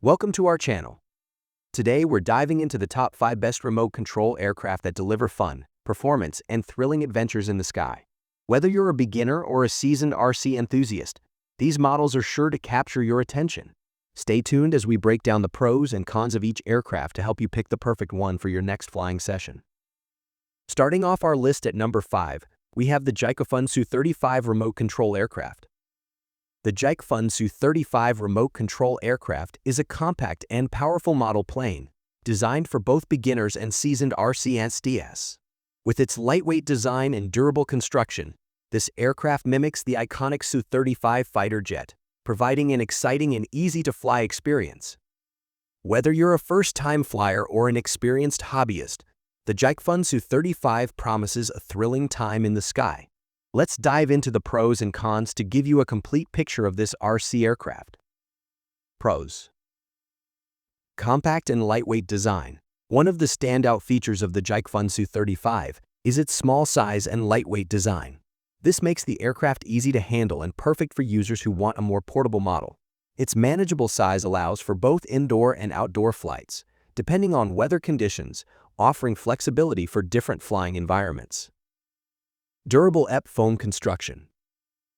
Welcome to our channel. Today we're diving into the top 5 best remote control aircraft that deliver fun, performance, and thrilling adventures in the sky. Whether you're a beginner or a seasoned RC enthusiast, these models are sure to capture your attention. Stay tuned as we break down the pros and cons of each aircraft to help you pick the perfect one for your next flying session. Starting off our list at number 5, we have the Jikefun SU-35 remote control aircraft. The Jikefun SU-35 remote control aircraft is a compact and powerful model plane, designed for both beginners and seasoned RCSDs. With its lightweight design and durable construction, this aircraft mimics the iconic Su-35 fighter jet, providing an exciting and easy-to-fly experience. Whether you're a first-time flyer or an experienced hobbyist, the Jikefun SU-35 promises a thrilling time in the sky. Let's dive into the pros and cons to give you a complete picture of this RC aircraft. Pros. Compact and lightweight design. One of the standout features of the Jikefun SU-35 is its small size and lightweight design. This makes the aircraft easy to handle and perfect for users who want a more portable model. Its manageable size allows for both indoor and outdoor flights, depending on weather conditions, offering flexibility for different flying environments. Durable EP foam construction.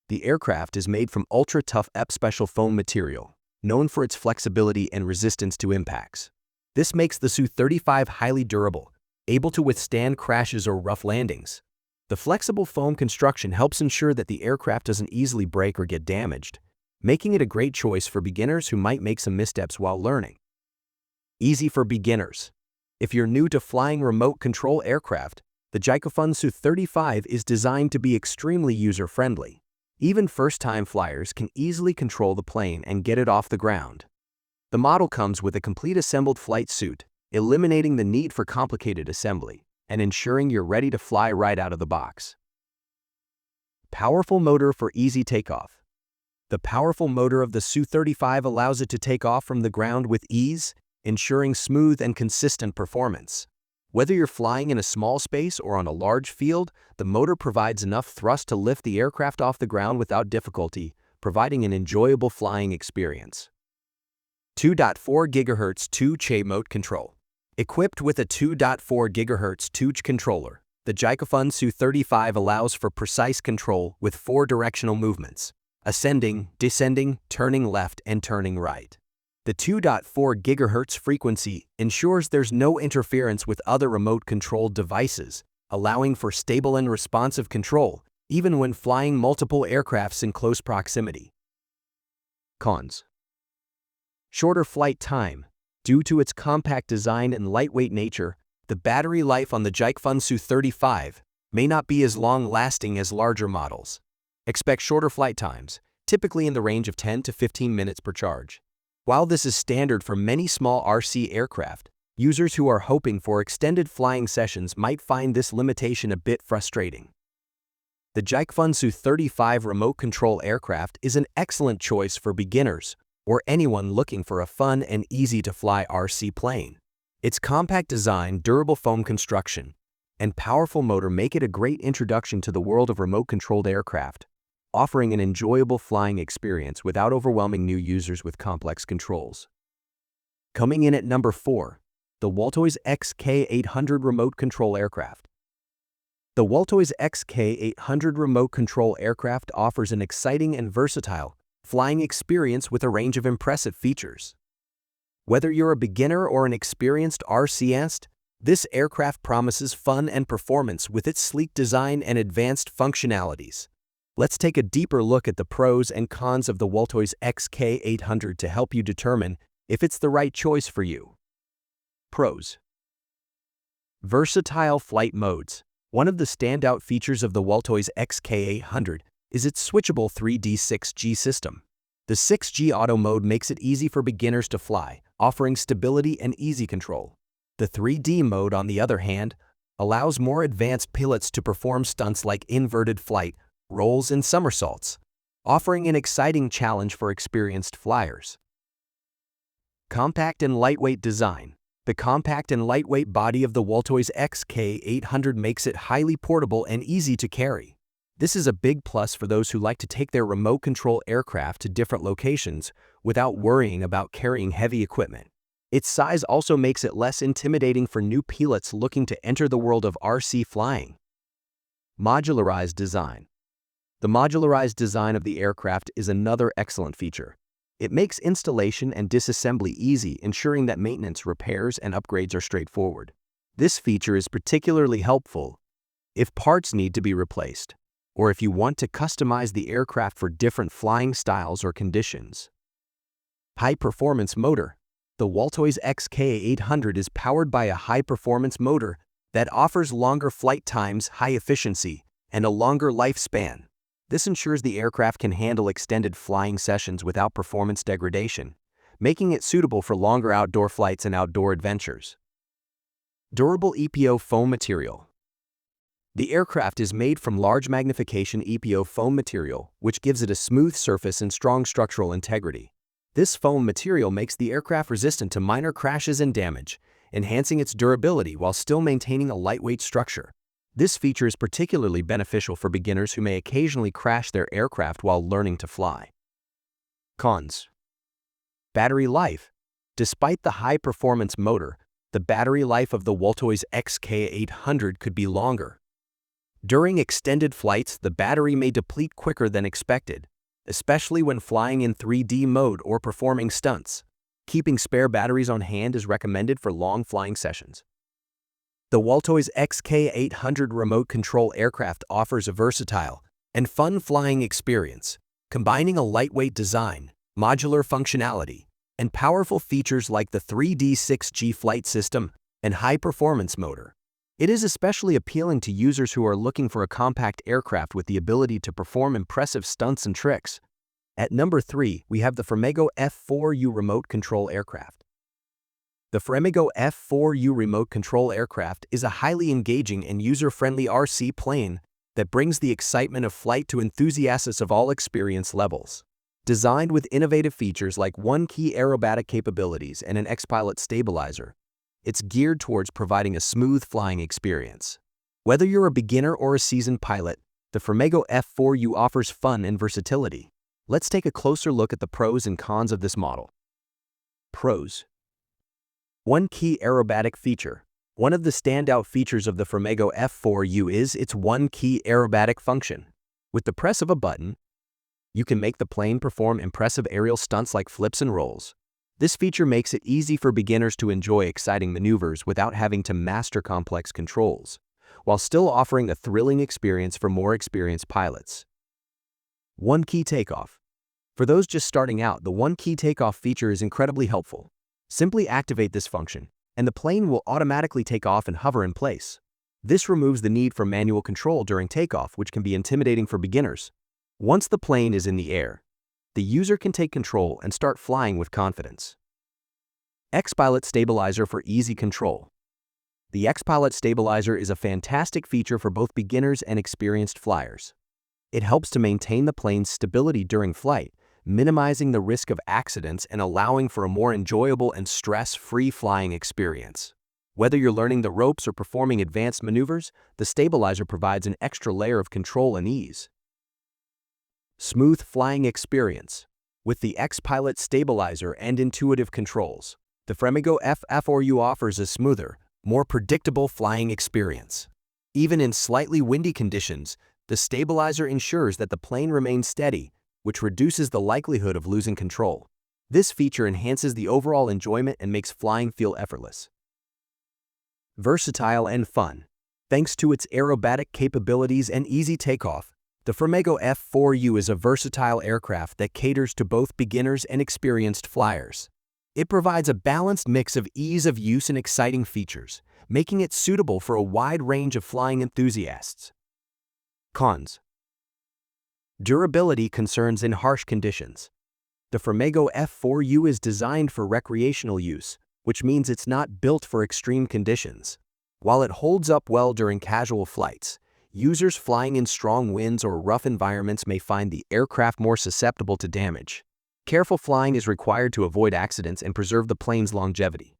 The aircraft is made from ultra-tough EP special foam material, known for its flexibility and resistance to impacts. This makes the Su-35 highly durable, able to withstand crashes or rough landings. The flexible foam construction helps ensure that the aircraft doesn't easily break or get damaged, making it a great choice for beginners who might make some missteps while learning. Easy for beginners. If you're new to flying remote control aircraft, the Jikefun Su-35 is designed to be extremely user-friendly. Even first-time flyers can easily control the plane and get it off the ground. The model comes with a complete assembled flight suit, eliminating the need for complicated assembly and ensuring you're ready to fly right out of the box. Powerful motor for easy takeoff. The powerful motor of the Su-35 allows it to take off from the ground with ease, ensuring smooth and consistent performance. Whether you're flying in a small space or on a large field, the motor provides enough thrust to lift the aircraft off the ground without difficulty, providing an enjoyable flying experience. 2.4 GHz 2-Ch mode control. Equipped with a 2.4 GHz 2-Ch controller, the Jikefun Su-35 allows for precise control with 4 directional movements: ascending, descending, turning left, and turning right. The 2.4 GHz frequency ensures there's no interference with other remote-controlled devices, allowing for stable and responsive control, even when flying multiple aircrafts in close proximity. Cons. Shorter flight time. Due to its compact design and lightweight nature, the battery life on the Jikefun Su-35 may not be as long-lasting as larger models. Expect shorter flight times, typically in the range of 10 to 15 minutes per charge. While this is standard for many small RC aircraft, users who are hoping for extended flying sessions might find this limitation a bit frustrating. The Jikefun Su-35 remote control aircraft is an excellent choice for beginners or anyone looking for a fun and easy-to-fly RC plane. Its compact design, durable foam construction, and powerful motor make it a great introduction to the world of remote-controlled aircraft, offering an enjoyable flying experience without overwhelming new users with complex controls. Coming in at number 4, the Wltoys XK A800 remote control aircraft. The Wltoys XK A800 remote control aircraft offers an exciting and versatile flying experience with a range of impressive features. Whether you're a beginner or an experienced RCist, this aircraft promises fun and performance with its sleek design and advanced functionalities. Let's take a deeper look at the pros and cons of the Wltoys XK A800 to help you determine if it's the right choice for you. Pros. Versatile flight modes. One of the standout features of the Wltoys XK A800 is its switchable 3D 6G system. The 6G auto mode makes it easy for beginners to fly, offering stability and easy control. The 3D mode, on the other hand, allows more advanced pilots to perform stunts like inverted flight, rolls, and somersaults, offering an exciting challenge for experienced flyers. Compact and lightweight design. The compact and lightweight body of the Wltoys XK A800 makes it highly portable and easy to carry. This is a big plus for those who like to take their remote control aircraft to different locations without worrying about carrying heavy equipment. Its size also makes it less intimidating for new pilots looking to enter the world of RC flying. Modularized design. The modularized design of the aircraft is another excellent feature. It makes installation and disassembly easy, ensuring that maintenance, repairs, and upgrades are straightforward. This feature is particularly helpful if parts need to be replaced, or if you want to customize the aircraft for different flying styles or conditions. High-performance motor. The Wltoys XK A800 is powered by a high-performance motor that offers longer flight times, high efficiency, and a longer lifespan. This ensures the aircraft can handle extended flying sessions without performance degradation, making it suitable for longer outdoor flights and outdoor adventures. Durable EPO foam material. The aircraft is made from large magnification EPO foam material, which gives it a smooth surface and strong structural integrity. This foam material makes the aircraft resistant to minor crashes and damage, enhancing its durability while still maintaining a lightweight structure. This feature is particularly beneficial for beginners who may occasionally crash their aircraft while learning to fly. Cons. Battery life. Despite the high-performance motor, the battery life of the Wltoys XK A800 could be longer. During extended flights, the battery may deplete quicker than expected, especially when flying in 3D mode or performing stunts. Keeping spare batteries on hand is recommended for long flying sessions. The Wltoys XK A800 remote control aircraft offers a versatile and fun flying experience, combining a lightweight design, modular functionality, and powerful features like the 3D 6G flight system and high-performance motor. It is especially appealing to users who are looking for a compact aircraft with the ability to perform impressive stunts and tricks. At number 3, we have the Fremego F4U remote control aircraft. The Fremego F4U remote control aircraft is a highly engaging and user-friendly RC plane that brings the excitement of flight to enthusiasts of all experience levels. Designed with innovative features like One QIDI aerobatic capabilities and an X-Pilot stabilizer, it's geared towards providing a smooth flying experience. Whether you're a beginner or a seasoned pilot, the Fremego F4U offers fun and versatility. Let's take a closer look at the pros and cons of this model. Pros. One key aerobatic feature. One of the standout features of the Fremego F4U is its one key aerobatic function. With the press of a button, you can make the plane perform impressive aerial stunts like flips and rolls. This feature makes it easy for beginners to enjoy exciting maneuvers without having to master complex controls, while still offering a thrilling experience for more experienced pilots. One key takeoff. For those just starting out, the one key takeoff feature is incredibly helpful. Simply activate this function, and the plane will automatically take off and hover in place. This removes the need for manual control during takeoff, which can be intimidating for beginners. Once the plane is in the air, the user can take control and start flying with confidence. X-Pilot stabilizer for easy control. The X-Pilot stabilizer is a fantastic feature for both beginners and experienced flyers. It helps to maintain the plane's stability during flight, minimizing the risk of accidents and allowing for a more enjoyable and stress-free flying experience. Whether you're learning the ropes or performing advanced maneuvers, the stabilizer provides an extra layer of control and ease. Smooth flying experience. With the X-Pilot stabilizer and intuitive controls, the Fremego F4U offers a smoother, more predictable flying experience. Even in slightly windy conditions, the stabilizer ensures that the plane remains steady, which reduces the likelihood of losing control. This feature enhances the overall enjoyment and makes flying feel effortless. Versatile and fun. Thanks to its aerobatic capabilities and easy takeoff, the Fremego F4U is a versatile aircraft that caters to both beginners and experienced flyers. It provides a balanced mix of ease of use and exciting features, making it suitable for a wide range of flying enthusiasts. Cons. Durability concerns in harsh conditions. The Fremego F4U is designed for recreational use, which means it's not built for extreme conditions. While it holds up well during casual flights, users flying in strong winds or rough environments may find the aircraft more susceptible to damage. Careful flying is required to avoid accidents and preserve the plane's longevity.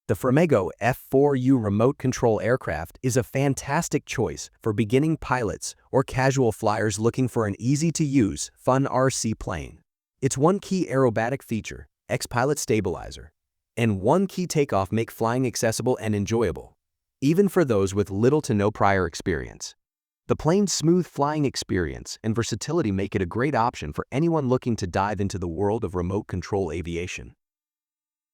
The Fremego F4U remote control aircraft is a fantastic choice for beginning pilots or casual flyers looking for an easy-to-use, fun RC plane. Its one key aerobatic feature, X-Pilot Stabilizer, and one key takeoff make flying accessible and enjoyable, even for those with little to no prior experience. The plane's smooth flying experience and versatility make it a great option for anyone looking to dive into the world of remote control aviation.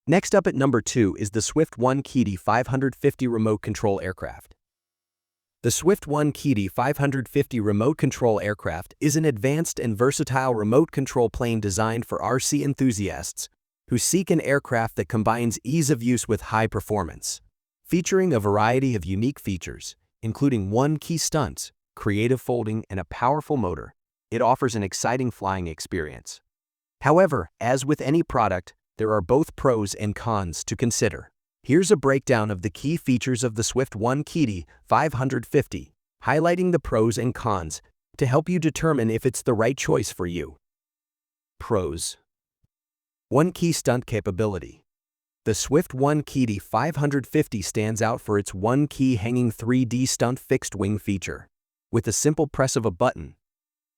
Next up at number 2 is the One QIDI-550 remote control aircraft. The One QIDI-550 remote control aircraft is an advanced and versatile remote control plane designed for RC enthusiasts who seek an aircraft that combines ease of use with high performance. Featuring a variety of unique features, including one key stunts, creative folding, and a powerful motor, it offers an exciting flying experience. However, as with any product, there are both pros and cons to consider. Here's a breakdown of the key features of the One QIDI-550, highlighting the pros and cons to help you determine if it's the right choice for you. Pros. One key stunt capability. The One QIDI-550 stands out for its one key hanging 3D stunt fixed wing feature. With a simple press of a button,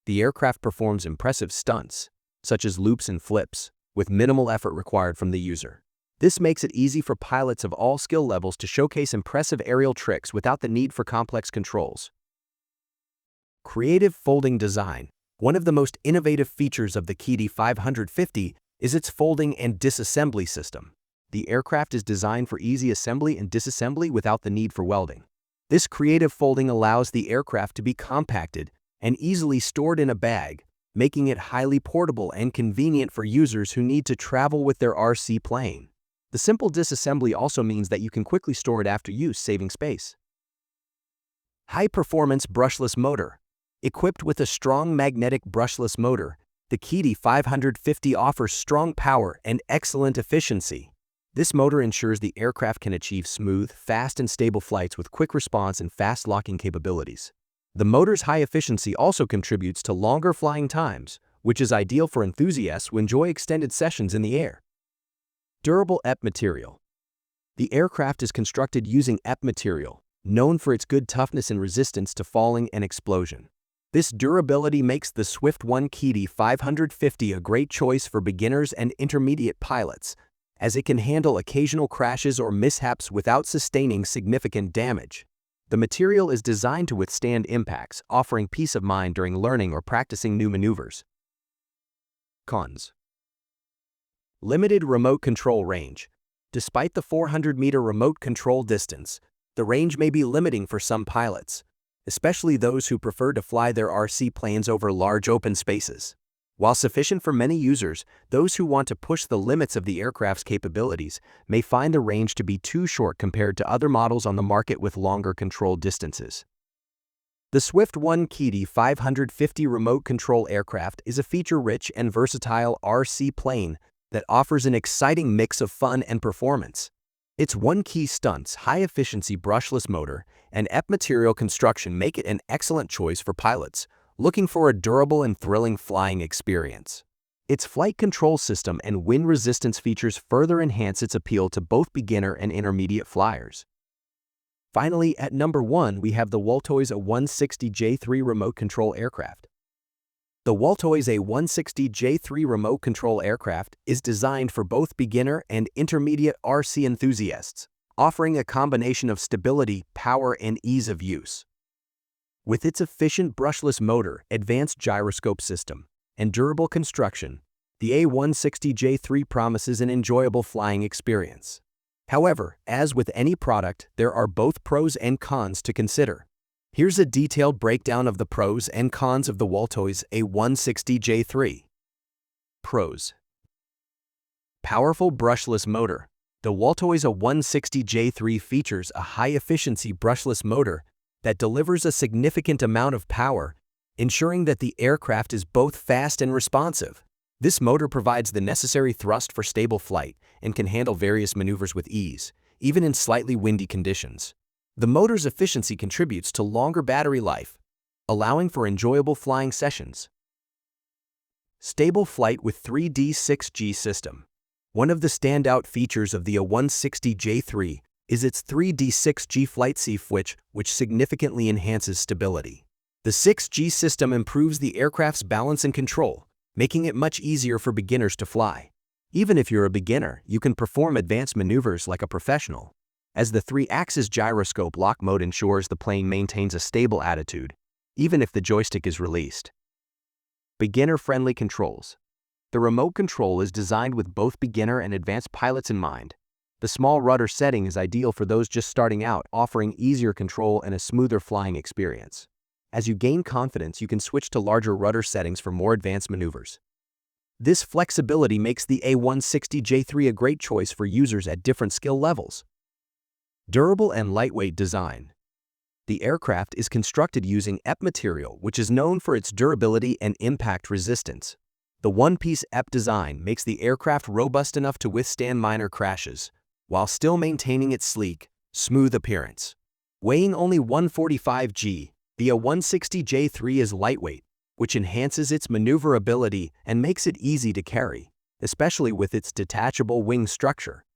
the aircraft performs impressive stunts, such as loops and flips, with minimal effort required from the user. This makes it easy for pilots of all skill levels to showcase impressive aerial tricks without the need for complex controls. Creative folding design. One of the most innovative features of the QIDI-550 is its folding and disassembly system. The aircraft is designed for easy assembly and disassembly without the need for welding. This creative folding allows the aircraft to be compacted and easily stored in a bag, making it highly portable and convenient for users who need to travel with their RC plane. The simple disassembly also means that you can quickly store it after use, saving space. High-performance brushless motor. Equipped with a strong magnetic brushless motor, the QIDI-550 offers strong power and excellent efficiency. This motor ensures the aircraft can achieve smooth, fast, and stable flights with quick response and fast locking capabilities. The motor's high efficiency also contributes to longer flying times, which is ideal for enthusiasts who enjoy extended sessions in the air. Durable EP material. The aircraft is constructed using EP material, known for its good toughness and resistance to falling and explosion. This durability makes the One QIDI-550 a great choice for beginners and intermediate pilots, as it can handle occasional crashes or mishaps without sustaining significant damage. The material is designed to withstand impacts, offering peace of mind during learning or practicing new maneuvers. Cons. Limited remote control range. Despite the 400-meter remote control distance, the range may be limiting for some pilots, especially those who prefer to fly their RC planes over large open spaces. While sufficient for many users, those who want to push the limits of the aircraft's capabilities may find the range to be too short compared to other models on the market with longer control distances. The One QIDI-550 remote control aircraft is a feature-rich and versatile RC plane that offers an exciting mix of fun and performance. Its one key stunts, high-efficiency brushless motor, and EP material construction make it an excellent choice for pilots looking for a durable and thrilling flying experience. Its flight control system and wind resistance features further enhance its appeal to both beginner and intermediate flyers. Finally, at number 1, we have the Wltoys A160 J3 remote control aircraft. The Wltoys A160 J3 remote control aircraft is designed for both beginner and intermediate RC enthusiasts, offering a combination of stability, power, and ease of use. With its efficient brushless motor, advanced gyroscope system, and durable construction, the A160 J3 promises an enjoyable flying experience. However, as with any product, there are both pros and cons to consider. Here's a detailed breakdown of the pros and cons of the Wltoys A160 J3. Pros. Powerful brushless motor. The Wltoys A160 J3 features a high-efficiency brushless motor that delivers a significant amount of power, ensuring that the aircraft is both fast and responsive. This motor provides the necessary thrust for stable flight and can handle various maneuvers with ease, even in slightly windy conditions. The motor's efficiency contributes to longer battery life, allowing for enjoyable flying sessions. Stable flight with 3D 6G system. One of the standout features of the A160 J3 is its 3D6G flight switch, which significantly enhances stability. The 6G system improves the aircraft's balance and control, making it much easier for beginners to fly. Even if you're a beginner, you can perform advanced maneuvers like a professional, as the 3-axis gyroscope lock mode ensures the plane maintains a stable attitude, even if the joystick is released. Beginner-friendly controls. The remote control is designed with both beginner and advanced pilots in mind. The small rudder setting is ideal for those just starting out, offering easier control and a smoother flying experience. As you gain confidence, you can switch to larger rudder settings for more advanced maneuvers. This flexibility makes the A160 J3 a great choice for users at different skill levels. Durable and lightweight design. The aircraft is constructed using EP material, which is known for its durability and impact resistance. The one-piece EP design makes the aircraft robust enough to withstand minor crashes, while still maintaining its sleek, smooth appearance. Weighing only 145 g, the A160 J3 is lightweight, which enhances its maneuverability and makes it easy to carry, especially with its detachable wing structure.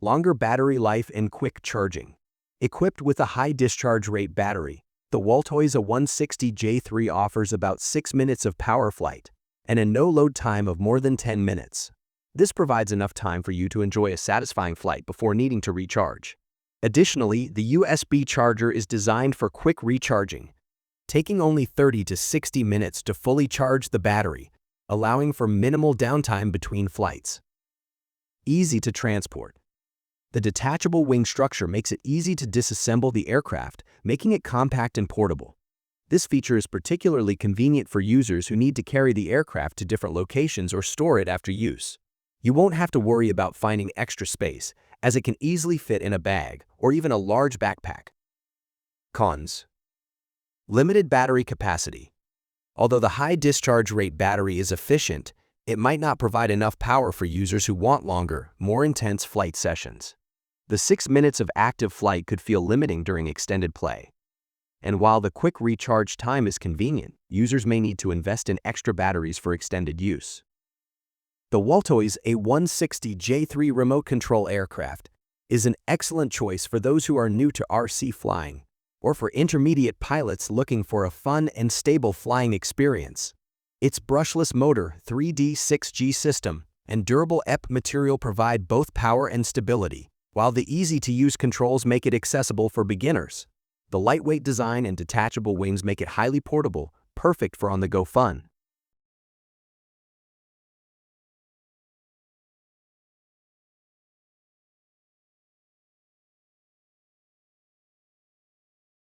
Longer battery life and quick charging. Equipped with a high discharge rate battery, the Wltoys A160 J3 offers about 6 minutes of power flight and a no-load time of more than 10 minutes. This provides enough time for you to enjoy a satisfying flight before needing to recharge. Additionally, the USB charger is designed for quick recharging, taking only 30 to 60 minutes to fully charge the battery, allowing for minimal downtime between flights. Easy to transport. The detachable wing structure makes it easy to disassemble the aircraft, making it compact and portable. This feature is particularly convenient for users who need to carry the aircraft to different locations or store it after use. You won't have to worry about finding extra space, as it can easily fit in a bag or even a large backpack. Cons. Limited battery capacity. Although the high discharge rate battery is efficient, it might not provide enough power for users who want longer, more intense flight sessions. The 6 minutes of active flight could feel limiting during extended play. And while the quick recharge time is convenient, users may need to invest in extra batteries for extended use. The Wltoys A160 J3 remote control aircraft is an excellent choice for those who are new to RC flying, or for intermediate pilots looking for a fun and stable flying experience. Its brushless motor, 3D6G system, and durable EP material provide both power and stability, while the easy-to-use controls make it accessible for beginners. The lightweight design and detachable wings make it highly portable, perfect for on-the-go fun.